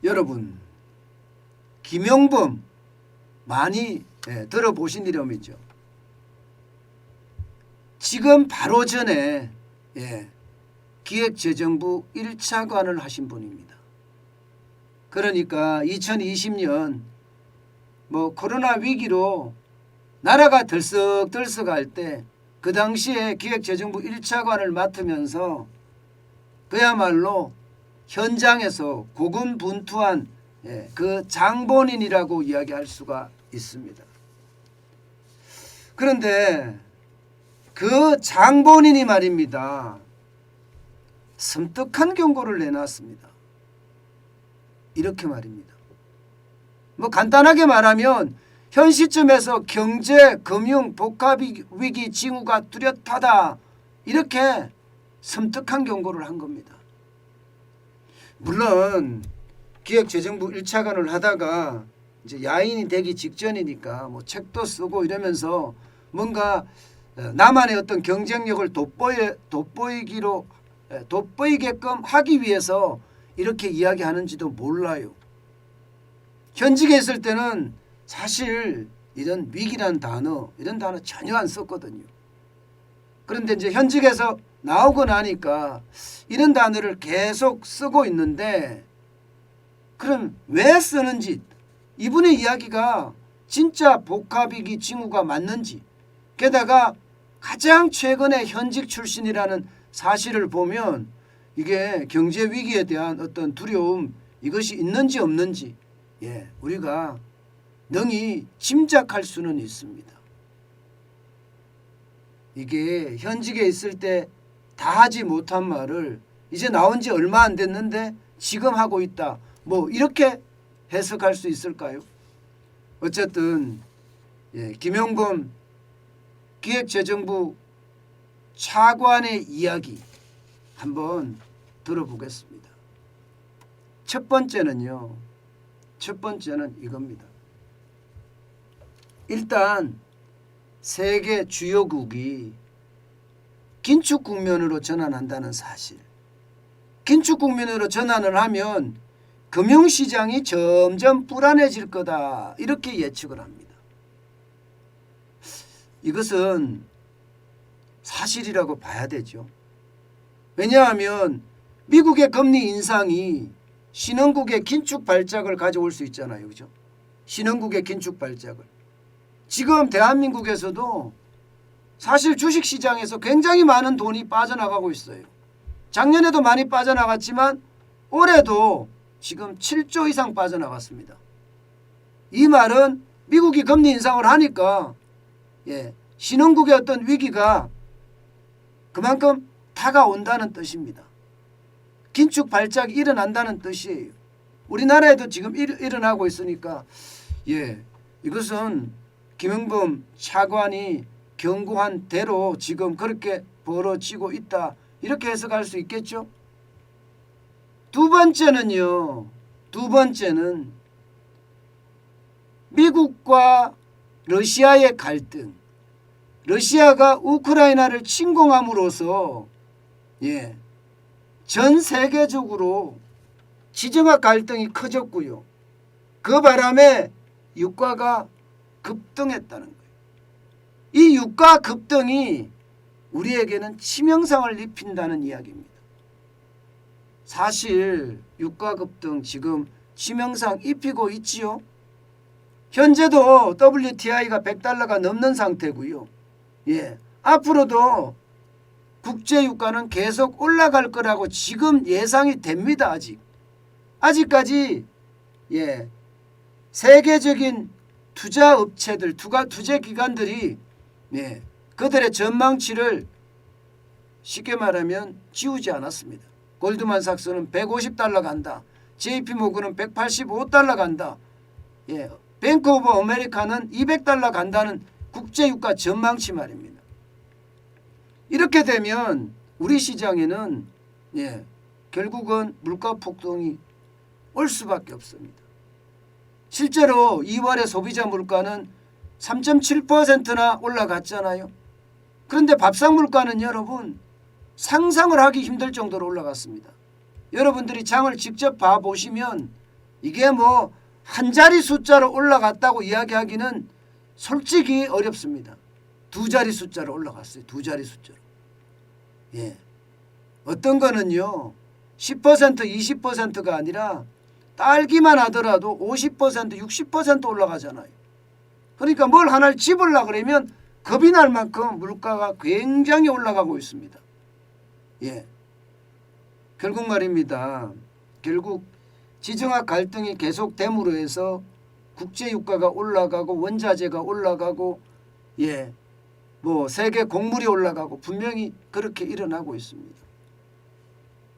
여러분, 김용범 많이 들어보신 이름이죠. 지금 바로 전에 기획재정부 1차관을 하신 분입니다. 그러니까 2020년 코로나 위기로 나라가 들썩들썩할 때 그 당시에 기획재정부 1차관을 맡으면서 그야말로 현장에서 고군분투한 그 장본인이라고 이야기할 수가 있습니다. 그런데 그 장본인이 말입니다. 섬뜩한 경고를 내놨습니다. 이렇게 말입니다. 간단하게 말하면 현 시점에서 경제, 금융, 복합위기 징후가 뚜렷하다. 이렇게 섬뜩한 경고를 한 겁니다. 물론 기획재정부 1차관을 하다가 이제 야인이 되기 직전이니까 책도 쓰고 이러면서 뭔가 나만의 어떤 경쟁력을 돋보이게끔 하기 위해서 이렇게 이야기하는지도 몰라요. 현직에 있을 때는 사실 이런 위기란 단어, 이런 단어 전혀 안 썼거든요. 그런데 이제 현직에서 나오고 나니까 이런 단어를 계속 쓰고 있는데, 그럼 왜 쓰는지, 이분의 이야기가 진짜 복합위기 징후가 맞는지, 게다가 가장 최근에 현직 출신이라는 사실을 보면 이게 경제 위기에 대한 어떤 두려움, 이것이 있는지 없는지 우리가 능히 짐작할 수는 있습니다. 이게 현직에 있을 때 다 하지 못한 말을 이제 나온 지 얼마 안 됐는데 지금 하고 있다. 이렇게 해석할 수 있을까요? 어쨌든 김용범 기획재정부 차관의 이야기 한번 들어보겠습니다. 첫 번째는 이겁니다. 일단 세계 주요국이 긴축 국면으로 전환한다는 사실. 긴축 국면으로 전환을 하면 금융시장이 점점 불안해질 거다. 이렇게 예측을 합니다. 이것은 사실이라고 봐야 되죠. 왜냐하면 미국의 금리 인상이 신흥국의 긴축 발작을 가져올 수 있잖아요. 그죠? 신흥국의 긴축 발작을. 지금 대한민국에서도 사실 주식시장에서 굉장히 많은 돈이 빠져나가고 있어요. 작년에도 많이 빠져나갔지만 올해도 지금 7조 이상 빠져나갔습니다. 이 말은 미국이 금리 인상을 하니까 신흥국의 어떤 위기가 그만큼 다가온다는 뜻입니다. 긴축 발작이 일어난다는 뜻이에요. 우리나라에도 지금 일어나고 있으니까 이것은 김용범 차관이 경고한 대로 지금 그렇게 벌어지고 있다. 이렇게 해석할 수 있겠죠. 두 번째는 미국과 러시아의 갈등. 러시아가 우크라이나를 침공함으로써 전 세계적으로 지정학 갈등이 커졌고요. 그 바람에 유가가 급등했다는 거예요. 이 유가 급등이 우리에게는 치명상을 입힌다는 이야기입니다. 사실 유가 급등 지금 치명상 입히고 있지요. 현재도 WTI가 $100가 넘는 상태고요. 앞으로도 국제유가는 계속 올라갈 거라고 지금 예상이 됩니다. 아직까지 세계적인 투자업체들, 투자기관들이 그들의 전망치를 쉽게 말하면 지우지 않았습니다. 골드만삭스는 $150 간다. JP모건은 $185 간다. 뱅크 오브 아메리카는 $200 간다는 국제유가 전망치 말입니다. 이렇게 되면 우리 시장에는 결국은 물가 폭등이 올 수밖에 없습니다. 실제로 2월에 소비자 물가는 3.7%나 올라갔잖아요. 그런데 밥상 물가는 여러분 상상을 하기 힘들 정도로 올라갔습니다. 여러분들이 장을 직접 봐보시면 이게 뭐 한 자리 숫자로 올라갔다고 이야기하기는 솔직히 어렵습니다. 두 자리 숫자로 올라갔어요. 두 자리 숫자로. 예. 어떤 거는요. 10% 20%가 아니라 딸기만 하더라도 50% 60% 올라가잖아요. 그러니까 뭘 하나를 집으려고 그러면 겁이 날 만큼 물가가 굉장히 올라가고 있습니다. 예. 결국 말입니다. 결국 지정학 갈등이 계속됨으로 해서 국제유가가 올라가고 원자재가 올라가고 예. 뭐 세계 곡물이 올라가고 분명히 그렇게 일어나고 있습니다.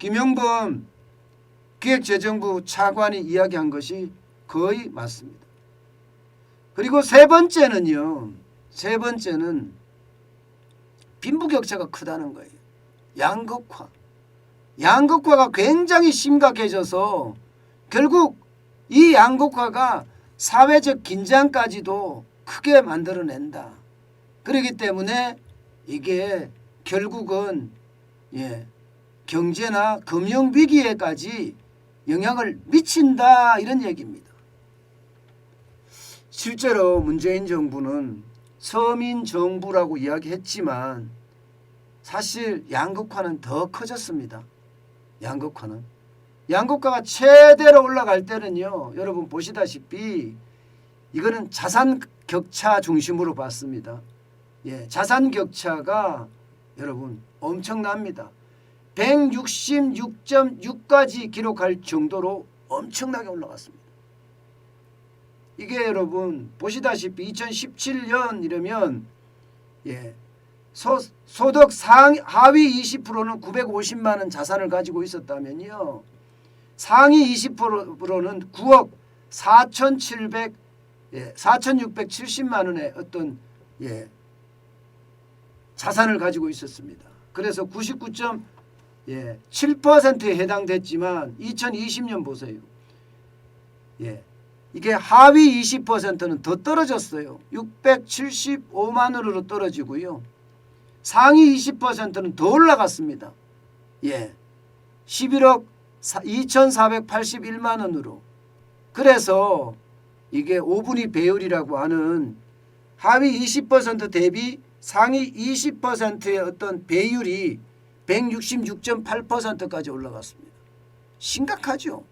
김용범 기획재정부 차관이 이야기한 것이 거의 맞습니다. 그리고 세 번째는요. 세 번째는 빈부격차가 크다는 거예요. 양극화. 양극화가 굉장히 심각해져서 결국 이 양극화가 사회적 긴장까지도 크게 만들어낸다. 그렇기 때문에 이게 결국은 예, 경제나 금융 위기에까지 영향을 미친다 이런 얘기입니다. 실제로 문재인 정부는 서민 정부라고 이야기했지만 사실 양극화는 더 커졌습니다. 양극화가 최대로 올라갈 때는요. 여러분 보시다시피 이거는 자산 격차 중심으로 봤습니다. 예, 자산 격차가 여러분 엄청납니다. 166.6까지 기록할 정도로 엄청나게 올라갔습니다. 이게 여러분 보시다시피 2017년 이러면 예, 소득 하위 20%는 950만 원 자산을 가지고 있었다면요. 상위 20%는 9억 4,670만 원의 어떤 예, 자산을 가지고 있었습니다. 그래서 99.7%에 해당됐지만 2020년 보세요. 예, 이게 하위 20%는 더 떨어졌어요. 675만 원으로 떨어지고요. 상위 20%는 더 올라갔습니다. 예, 11억 2,481만 원으로. 그래서 이게 5분위 배율이라고 하는 하위 20% 대비 상위 20%의 어떤 배율이 166.8%까지 올라갔습니다. 심각하죠.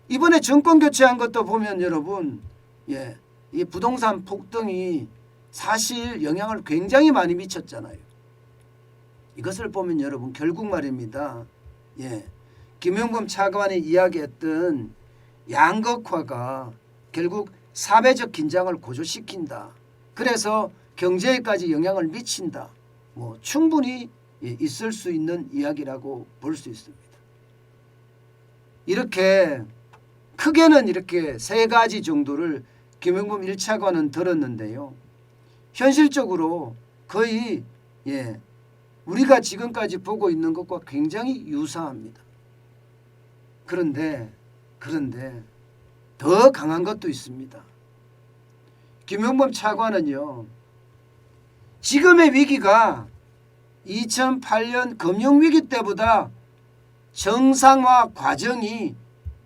이번에 정권 교체한 것도 보면 여러분 예, 이 부동산 폭등이 사실 영향을 굉장히 많이 미쳤잖아요. 이것을 보면 여러분 결국 말입니다. 예, 김용범 차관이 이야기했던 양극화가 결국 사회적 긴장을 고조시킨다. 그래서 경제에까지 영향을 미친다. 뭐 충분히 있을 수 있는 이야기라고 볼 수 있습니다. 이렇게 크게는 이렇게 세 가지 정도를 김용범 1차관은 들었는데요. 현실적으로 거의 예, 우리가 지금까지 보고 있는 것과 굉장히 유사합니다. 그런데 더 강한 것도 있습니다. 김용범 차관은요. 지금의 위기가 2008년 금융위기 때보다 정상화 과정이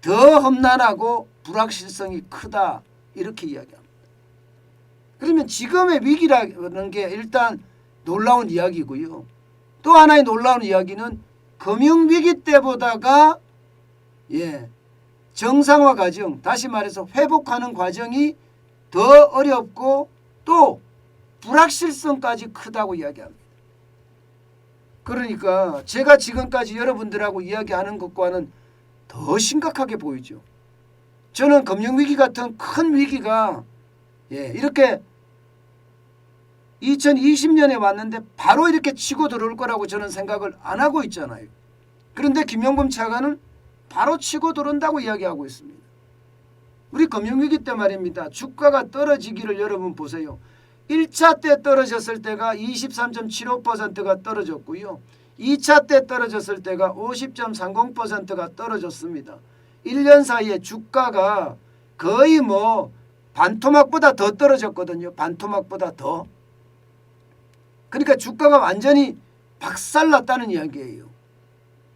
더 험난하고 불확실성이 크다 이렇게 이야기합니다. 그러면 지금의 위기라는 게 일단 놀라운 이야기고요. 또 하나의 놀라운 이야기는 금융위기 때보다가 예, 정상화 과정, 다시 말해서 회복하는 과정이 더 어렵고 또 불확실성까지 크다고 이야기합니다. 그러니까 제가 지금까지 여러분들하고 이야기하는 것과는 더 심각하게 보이죠. 저는 금융위기 같은 큰 위기가 예, 이렇게 2020년에 왔는데 바로 이렇게 치고 들어올 거라고 저는 생각을 안 하고 있잖아요. 그런데 김용범 차관은 바로 치고 들어온다고 이야기하고 있습니다. 우리 금융위기 때 말입니다. 주가가 떨어지기를 여러분 보세요. 1차 때 떨어졌을 때가 23.75%가 떨어졌고요. 2차 때 떨어졌을 때가 50.30%가 떨어졌습니다. 1년 사이에 주가가 거의 뭐 반토막보다 더 떨어졌거든요. 반토막보다 더. 그러니까 주가가 완전히 박살났다는 이야기예요.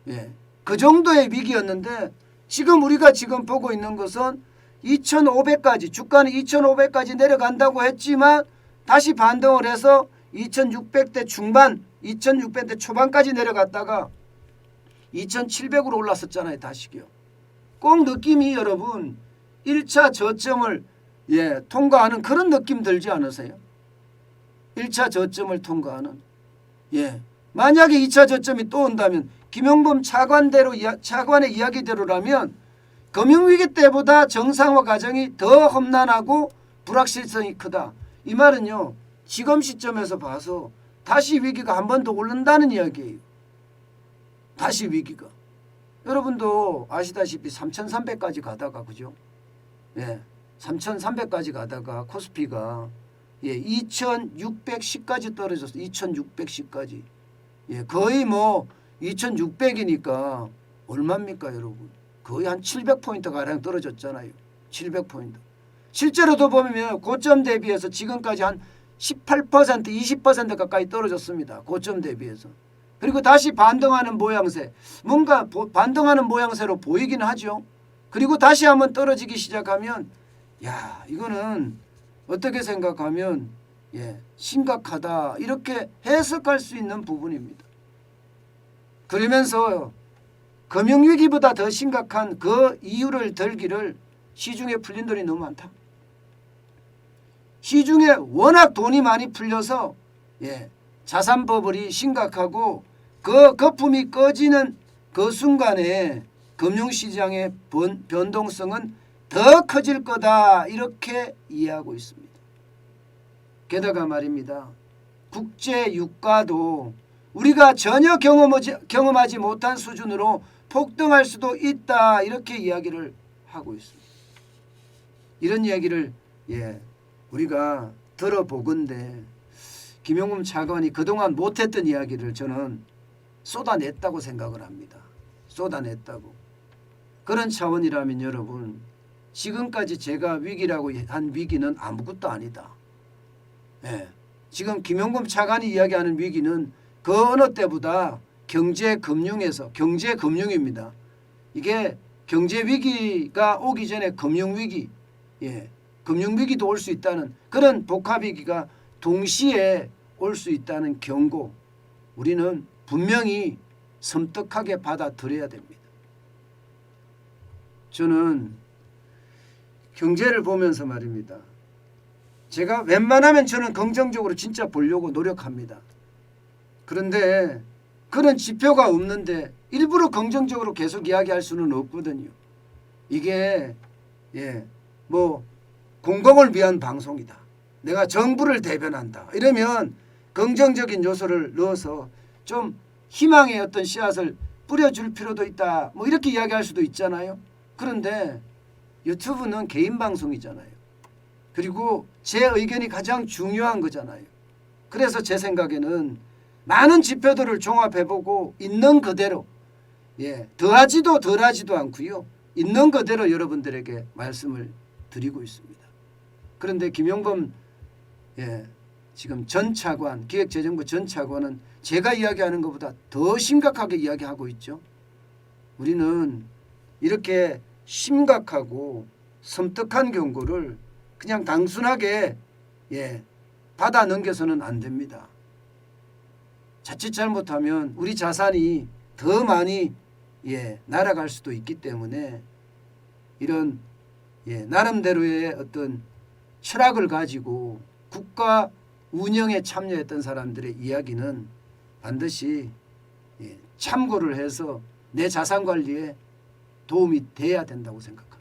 예. 그 정도의 위기였는데 지금 우리가 지금 보고 있는 것은 2,500까지 주가는 2,500까지 내려간다고 했지만 다시 반등을 해서 2,600대 중반 2,600대 초반까지 내려갔다가 2,700으로 올랐었잖아요. 다시요. 꼭 느낌이 여러분 1차 저점을 통과하는 그런 느낌 들지 않으세요? 1차 저점을 통과하는. 만약에 2차 저점이 또 온다면 김용범 차관의 이야기대로라면 금융위기 때보다 정상화 과정이 더 험난하고 불확실성이 크다. 이 말은요. 지금 시점에서 봐서 다시 위기가 한 번 더 오른다는 이야기예요. 다시 위기가. 여러분도 아시다시피 3,300까지 가다가 그죠? 3,300까지 가다가 코스피가 2,610까지 떨어졌어요. 2,610까지. 거의 뭐 2,600이니까 얼마입니까 여러분? 거의 한 700포인트 가량 떨어졌잖아요. 700포인트. 실제로도 보면 고점 대비해서 지금까지 한 18%, 20% 가까이 떨어졌습니다. 고점 대비해서. 그리고 다시 반등하는 모양새. 뭔가 반등하는 모양새로 보이긴 하죠. 그리고 다시 한번 떨어지기 시작하면 이거는 어떻게 생각하면 심각하다 이렇게 해석할 수 있는 부분입니다. 그러면서 금융위기보다 더 심각한 그 이유를 들기를 시중에 풀린 돈이 너무 많다. 시중에 워낙 돈이 많이 풀려서 자산 버블이 심각하고 그 거품이 꺼지는 그 순간에 금융시장의 변동성은 더 커질 거다 이렇게 이해하고 있습니다. 게다가 말입니다. 국제 유가도 우리가 전혀 경험하지 못한 수준으로 폭등할 수도 있다 이렇게 이야기를 하고 있습니다. 이런 이야기를 우리가 들어보건대 김용범 차관이 그동안 못했던 이야기를 저는 쏟아냈다고 생각을 합니다. 쏟아냈다고. 그런 차원이라면 여러분 지금까지 제가 위기라고 한 위기는 아무것도 아니다. 지금 김용범 차관이 이야기하는 위기는 그 어느 때보다 경제금융입니다. 이게 경제위기가 오기 전에 금융위기, 금융위기도 올 수 있다는 그런 복합위기가 동시에 올 수 있다는 경고 우리는 분명히 섬뜩하게 받아들여야 됩니다. 저는 경제를 보면서 말입니다. 제가 웬만하면 저는 긍정적으로 진짜 보려고 노력합니다. 그런데 그런 지표가 없는데 일부러 긍정적으로 계속 이야기할 수는 없거든요. 이게 뭐 공공을 위한 방송이다. 내가 정부를 대변한다. 이러면 긍정적인 요소를 넣어서 좀 희망의 어떤 씨앗을 뿌려줄 필요도 있다. 뭐 이렇게 이야기할 수도 있잖아요. 그런데 유튜브는 개인 방송이잖아요. 그리고 제 의견이 가장 중요한 거잖아요. 그래서 제 생각에는 많은 지표들을 종합해보고 있는 그대로 더하지도 덜하지도 않고요. 있는 그대로 여러분들에게 말씀을 드리고 있습니다. 그런데 김용범 지금 전 차관, 기획재정부 전 차관은 제가 이야기하는 것보다 더 심각하게 이야기하고 있죠. 우리는 이렇게 심각하고 섬뜩한 경고를 그냥 단순하게 받아 넘겨서는 안 됩니다. 자칫 잘못하면 우리 자산이 더 많이 날아갈 수도 있기 때문에 이런 나름대로의 어떤 철학을 가지고 국가 운영에 참여했던 사람들의 이야기는 반드시 참고를 해서 내 자산 관리에 도움이 돼야 된다고 생각합니다.